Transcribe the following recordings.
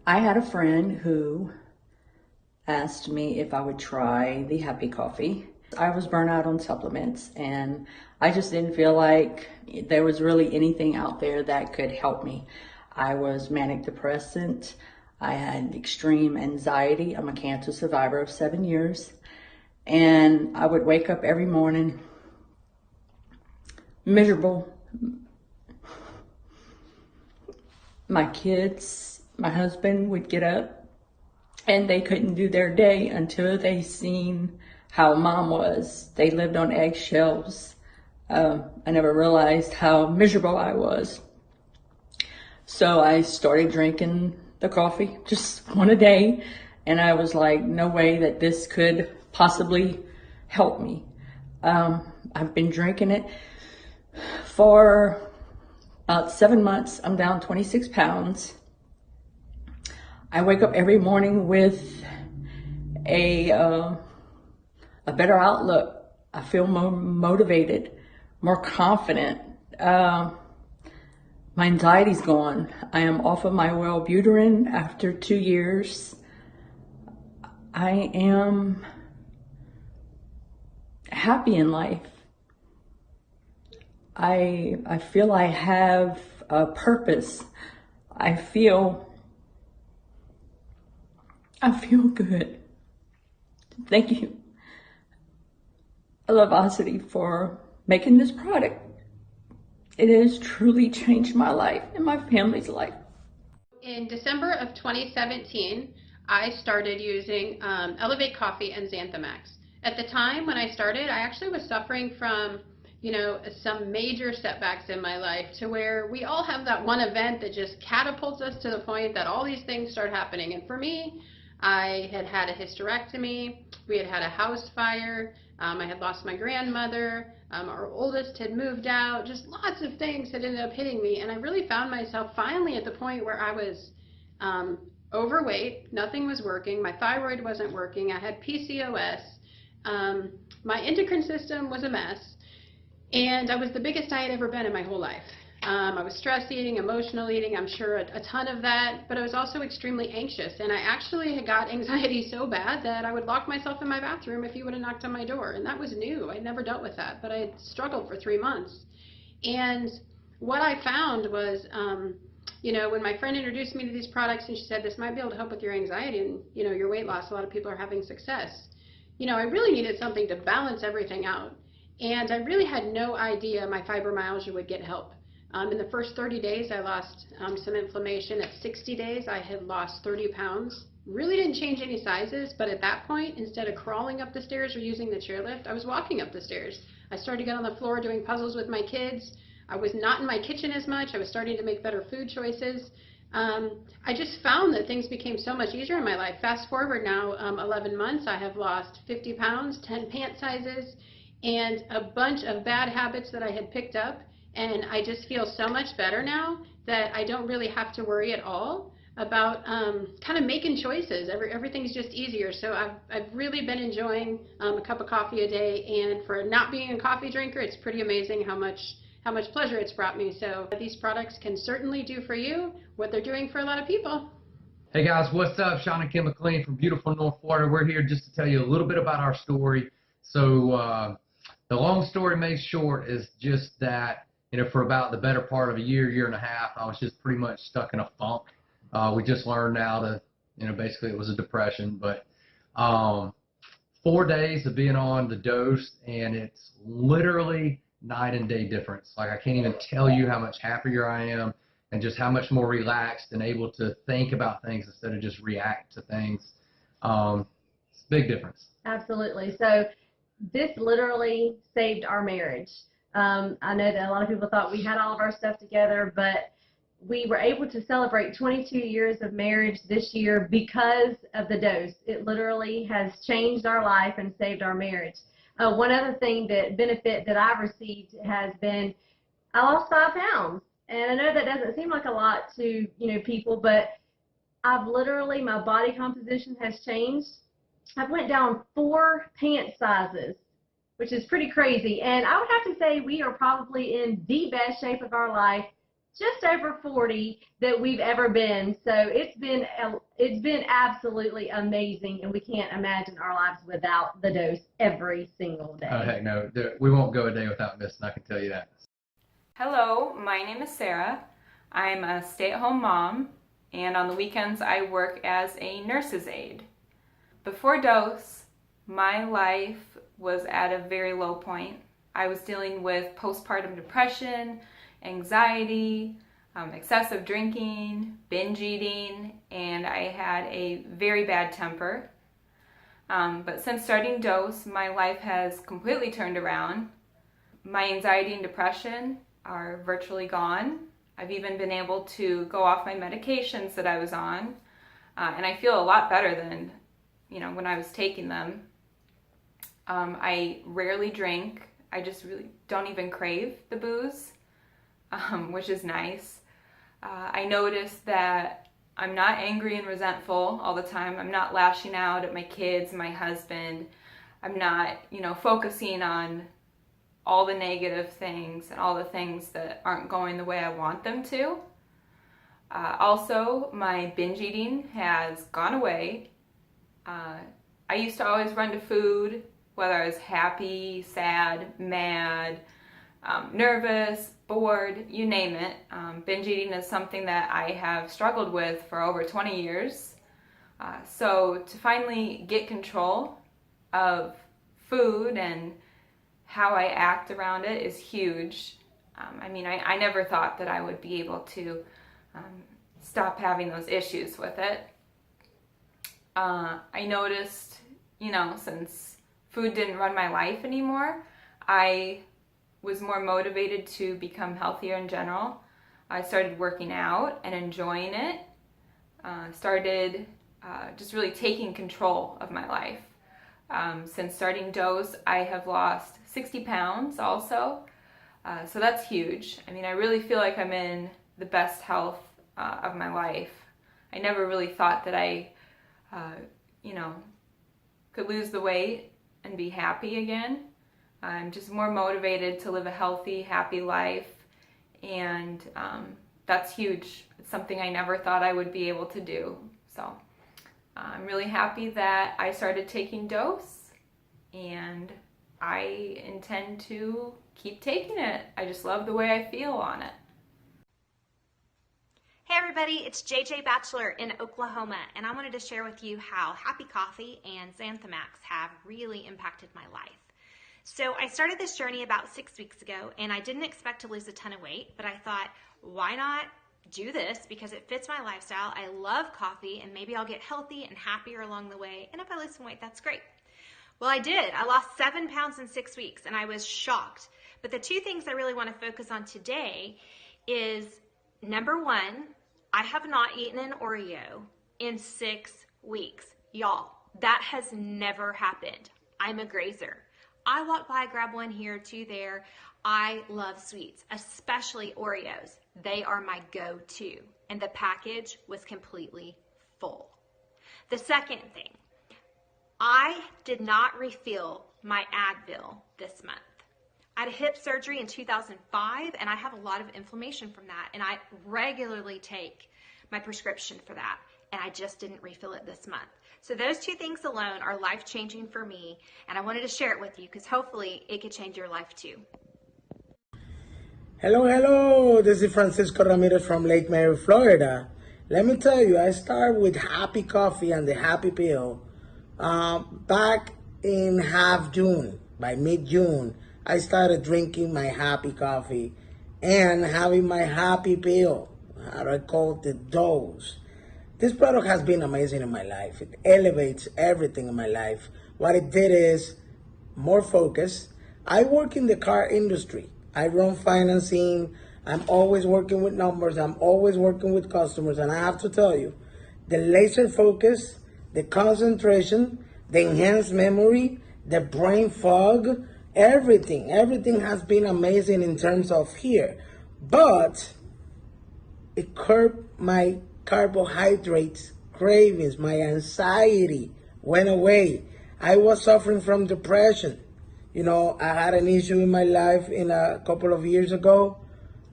I had a friend who asked me if I would try the Happy Coffee. I was burnt out on supplements and I just didn't feel like there was really anything out there that could help me. I was manic depressant. I had extreme anxiety. I'm a cancer survivor of 7 years. And I would wake up every morning miserable. My kids, my husband would get up and they couldn't do their day until they seen how mom was. They lived on eggshells. I never realized how miserable I was. So I started drinking the coffee, just one a day. And I was like, no way that this could possibly help me. I've been drinking it for about 7 months. I'm down 26 pounds. I wake up every morning with a better outlook. I feel more motivated, more confident. My anxiety's gone. I am off of my Wellbutrin after 2 years. I am happy in life. I feel I have a purpose. I feel good. Thank you, Elevosity, for making this product. It has truly changed my life and my family's life. In December of 2017, I started using Elevate Coffee and Xanthamax. At the time when I started, I actually was suffering from, some major setbacks in my life, to where we all have that one event that just catapults us to the point that all these things start happening. And for me, I had had a hysterectomy, we had had a house fire, I had lost my grandmother, our oldest had moved out, just lots of things had ended up hitting me, and I really found myself finally at the point where I was overweight, nothing was working, my thyroid wasn't working, I had PCOS, my endocrine system was a mess, and I was the biggest I had ever been in my whole life. I was stress eating, emotional eating, I'm sure a ton of that, but I was also extremely anxious, and I actually had got anxiety so bad that I would lock myself in my bathroom if he would have knocked on my door, and that was new. I'd never dealt with that, but I had struggled for 3 months. And what I found was, when my friend introduced me to these products and she said, this might be able to help with your anxiety and, your weight loss, a lot of people are having success. I really needed something to balance everything out, and I really had no idea my fibromyalgia would get help. In the first 30 days, I lost some inflammation. At 60 days, I had lost 30 pounds. Really didn't change any sizes, but at that point, instead of crawling up the stairs or using the chairlift, I was walking up the stairs. I started to get on the floor doing puzzles with my kids. I was not in my kitchen as much. I was starting to make better food choices. I just found that things became so much easier in my life. Fast forward now 11 months, I have lost 50 pounds, 10 pant sizes, and a bunch of bad habits that I had picked up. And I just feel so much better now that I don't really have to worry at all about kind of making choices. Everything's just easier. So I've really been enjoying a cup of coffee a day, and for not being a coffee drinker, it's pretty amazing how much pleasure it's brought me. So these products can certainly do for you what they're doing for a lot of people. Hey guys, what's up? Sean and Kim McLean from beautiful North Florida. We're here just to tell you a little bit about our story. So the long story made short is just that, for about the better part of a year and a half, I was just pretty much stuck in a funk. We just learned now to, basically it was a depression, but 4 days of being on the dose, and it's literally night and day difference. Like, I can't even tell you how much happier I am and just how much more relaxed and able to think about things instead of just react to things. It's a big difference. Absolutely. So this literally saved our marriage. I know that a lot of people thought we had all of our stuff together, but we were able to celebrate 22 years of marriage this year because of the dose. It literally has changed our life and saved our marriage. One other benefit that I've received has been I lost 5 pounds. And I know that doesn't seem like a lot to people, but I've literally, my body composition has changed. I've went down 4 pant sizes, which is pretty crazy. And I would have to say we are probably in the best shape of our life just over 40 that we've ever been. So it's been absolutely amazing, and we can't imagine our lives without the dose every single day. Oh, heck no. We won't go a day without missing, I can tell you that. Hello, my name is Sarah. I'm a stay-at-home mom, and on the weekends I work as a nurse's aide. Before dose, my life was at a very low point. I was dealing with postpartum depression, anxiety, excessive drinking, binge eating, and I had a very bad temper. But since starting dose, my life has completely turned around. My anxiety and depression are virtually gone. I've even been able to go off my medications that I was on, and I feel a lot better than, when I was taking them. I rarely drink. I just really don't even crave the booze, which is nice. I noticed that I'm not angry and resentful all the time. I'm not lashing out at my kids, my husband. I'm not, focusing on all the negative things and all the things that aren't going the way I want them to. Also, my binge eating has gone away. I used to always run to food, whether I was happy, sad, mad, nervous, bored, you name it. Binge eating is something that I have struggled with for over 20 years. So to finally get control of food and how I act around it is huge. I never thought that I would be able to stop having those issues with it. I noticed, since food didn't run my life anymore, I was more motivated to become healthier in general. I started working out and enjoying it. Started just really taking control of my life. Since starting dose, I have lost 60 pounds also. So that's huge. I really feel like I'm in the best health of my life. I never really thought that I, could lose the weight and be happy again. I'm just more motivated to live a healthy, happy life, and that's huge. It's something I never thought I would be able to do. So I'm really happy that I started taking dose, and I intend to keep taking it. I just love the way I feel on it. Hey everybody, it's JJ Bachelor in Oklahoma, and I wanted to share with you how Happy Coffee and Xanthamax have really impacted my life. So I started this journey about 6 weeks ago, and I didn't expect to lose a ton of weight, but I thought, why not do this because it fits my lifestyle. I love coffee, and maybe I'll get healthy and happier along the way, and if I lose some weight, that's great. Well, I did. I lost 7 pounds in 6 weeks, and I was shocked. But the two things I really want to focus on today is, number one, I have not eaten an Oreo in 6 weeks. Y'all, that has never happened. I'm a grazer. I walk by, grab one here, two there. I love sweets, especially Oreos. They are my go-to, and the package was completely full. The second thing, I did not refill my Advil this month. I had a hip surgery in 2005, and I have a lot of inflammation from that, and I regularly take my prescription for that, and I just didn't refill it this month. So those two things alone are life-changing for me, and I wanted to share it with you because hopefully it could change your life too. Hello, this is Francisco Ramirez from Lake Mary, Florida. Let me tell you, I started with Happy Coffee and the Happy Pill back in half June. By mid-June, I started drinking my Happy Coffee and having my Happy Pill. I call it the dose. This product has been amazing in my life. It elevates everything in my life. What it did is more focus. I work in the car industry. I run financing. I'm always working with numbers. I'm always working with customers. And I have to tell you, the laser focus, the concentration, the enhanced memory, the brain fog, everything has been amazing in terms of here. But it curbed my carbohydrates cravings. My anxiety went away. I was suffering from depression. I had an issue in my life in a couple of years ago,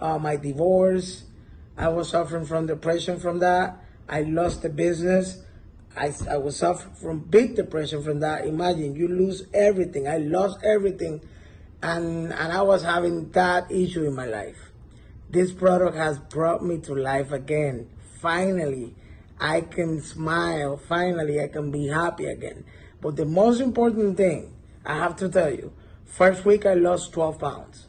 my divorce, I was suffering from depression from that. I lost the business. I was suffering from big depression from that. Imagine you lose everything. I lost everything, and I was having that issue in my life. This product has brought me to life again. Finally, I can smile. Finally, I can be happy again. But the most important thing, I have to tell you, first week I lost 12 pounds.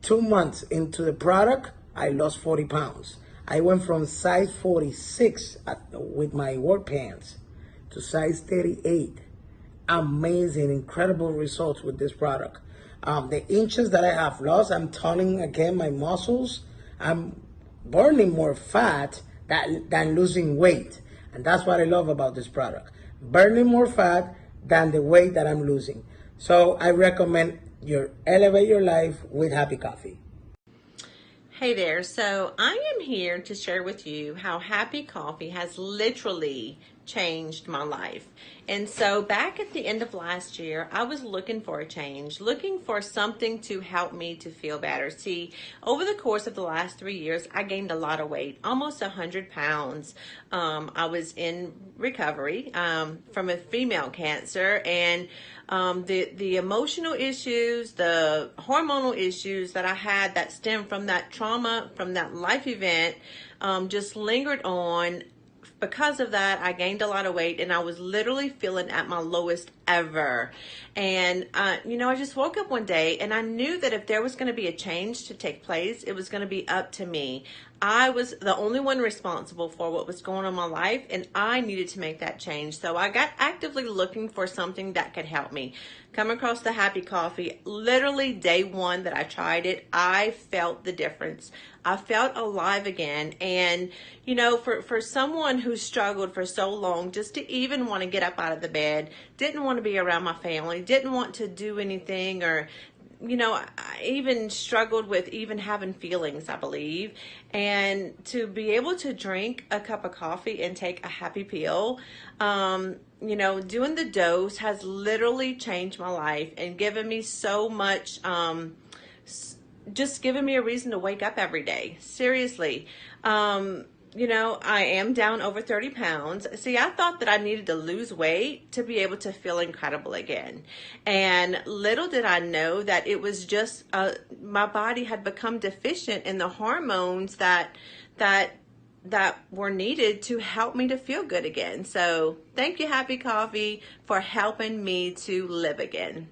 2 months into the product, I lost 40 pounds. I went from size 46 with my work pants to size 38. Amazing, incredible results with this product. The inches that I have lost, I'm toning again my muscles. I'm burning more fat than losing weight. And that's what I love about this product. Burning more fat than the weight that I'm losing. So I recommend you elevate your life with Happy Coffee. Hey there, so I am here to share with you how Happy Coffee has literally changed my life. And so back at the end of last year, I was looking for a change, looking for something to help me to feel better. See, over the course of the last 3 years, I gained a lot of weight, almost 100 pounds. I was in recovery from a female cancer, and the emotional issues, the hormonal issues that I had that stemmed from that trauma, from that life event, just lingered on. Because of that, I gained a lot of weight, and I was literally feeling at my lowest ever. And, I just woke up one day, and I knew that if there was going to be a change to take place, it was going to be up to me. I was the only one responsible for what was going on in my life, and I needed to make that change. So I got actively looking for something that could help me. Come across the Happy Coffee. Literally day one that I tried it, I felt the difference. I felt alive again. And, for someone who struggled for so long, just to even want to get up out of the bed, didn't want to be around my family, didn't want to do anything, or I even struggled with even having feelings, I believe. And to be able to drink a cup of coffee and take a happy pill, doing the dose has literally changed my life and given me so much, just given me a reason to wake up every day. Seriously. I am down over 30 pounds. See, I thought that I needed to lose weight to be able to feel incredible again. And little did I know that it was just, my body had become deficient in the hormones that were needed to help me to feel good again. So thank you, Happy Coffee, for helping me to live again.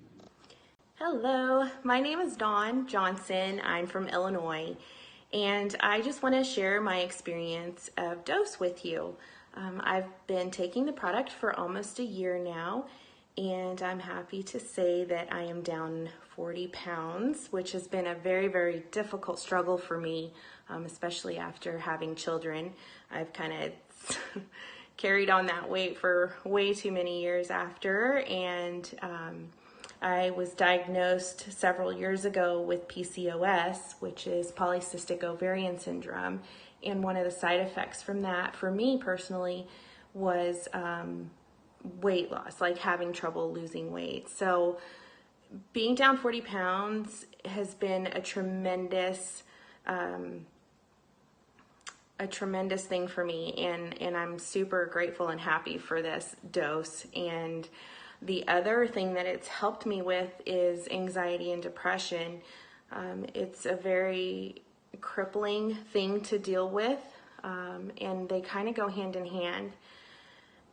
Hello, my name is Dawn Johnson. I'm from Illinois, and I just want to share my experience of Dose with you. I've been taking the product for almost a year now, and I'm happy to say that I am down 40 pounds, which has been a very, very difficult struggle for me, especially after having children. I've kind of carried on that weight for way too many years after, and I was diagnosed several years ago with PCOS, which is polycystic ovarian syndrome. And one of the side effects from that, for me personally, was weight loss, like having trouble losing weight. So being down 40 pounds has been a tremendous thing for me. And I'm super grateful and happy for this dose. And the other thing that it's helped me with is anxiety and depression. It's a very crippling thing to deal with, and they kind of go hand in hand.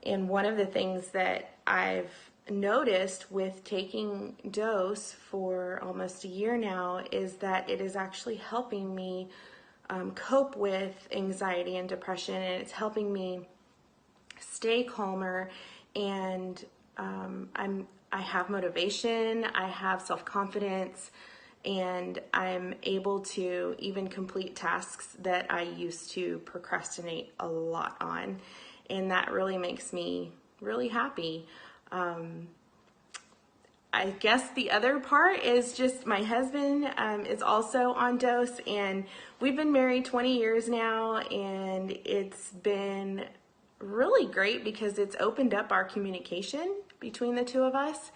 And one of the things that I've noticed with taking Dose for almost a year now is that it is actually helping me cope with anxiety and depression, and it's helping me stay calmer, and I have motivation, I have self-confidence, and I'm able to even complete tasks that I used to procrastinate a lot on. And that really makes me really happy. I guess the other part is just my husband is also on Dose, and we've been married 20 years now, and it's been really great because it's opened up our communication between the two of us.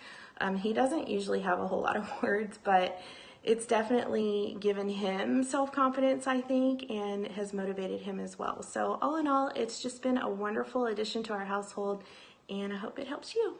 He doesn't usually have a whole lot of words, but it's definitely given him self-confidence, I think, and has motivated him as well. So all in all, it's just been a wonderful addition to our household, and I hope it helps you.